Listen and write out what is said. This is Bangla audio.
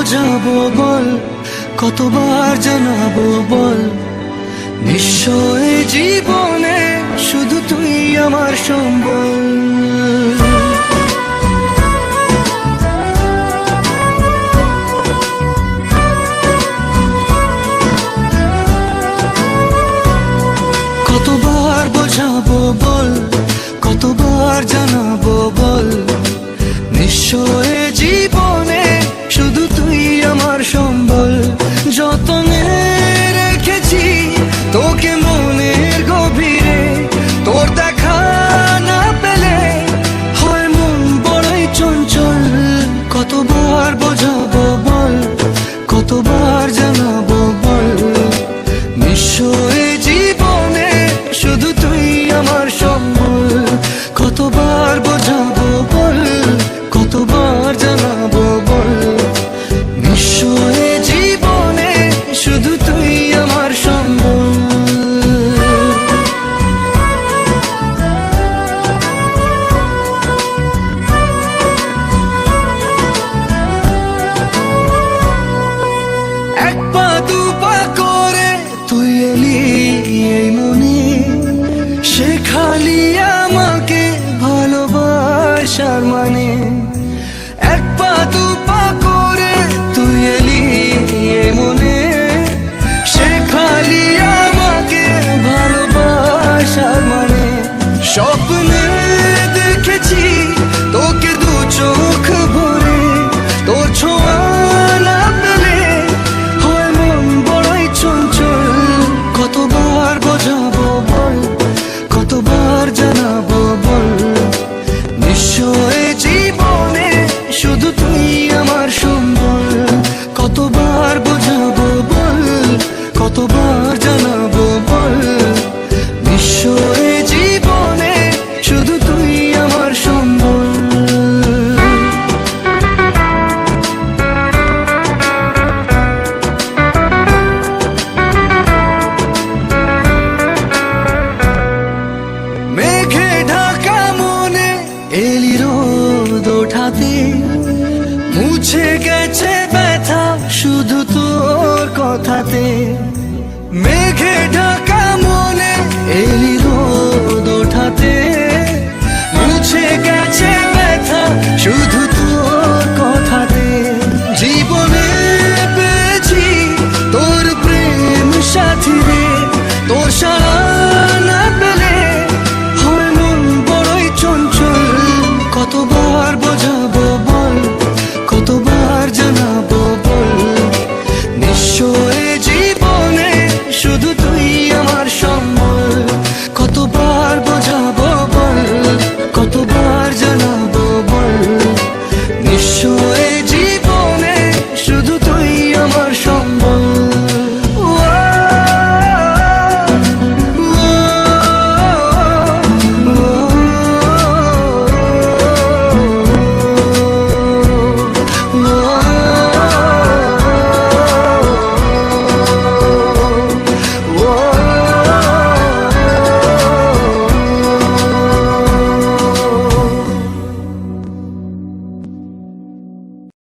বোঝাবো বল, কতবার জানাবো বল, নিশ্চয় জীবনে শুধু তুই আমার সম্বল। কতবার বোঝাবো বল, কতবার জানাবো বল, নিশ্চয় জীবনে শুধু তুই আমার সম্বল। যতনে রেখেছি তোকে মনের গভীরে, তোর দেখা না পেলে হয় মন বড়ই চঞ্চল। কতবার বোঝাবো বল, কতবার জানাবো বল, নিশ্চয় জীবনে শুধু তুই আমার সম্বল। কতবার বোঝাবো বল, কতবার জানাবো বল, নিশ্চয় জীবনে শুধু তুই আমার সম্বল। এক পা দু পা করে তুই এলি এই মনে, শেখালি আমাকে ভালোবাসার মানে।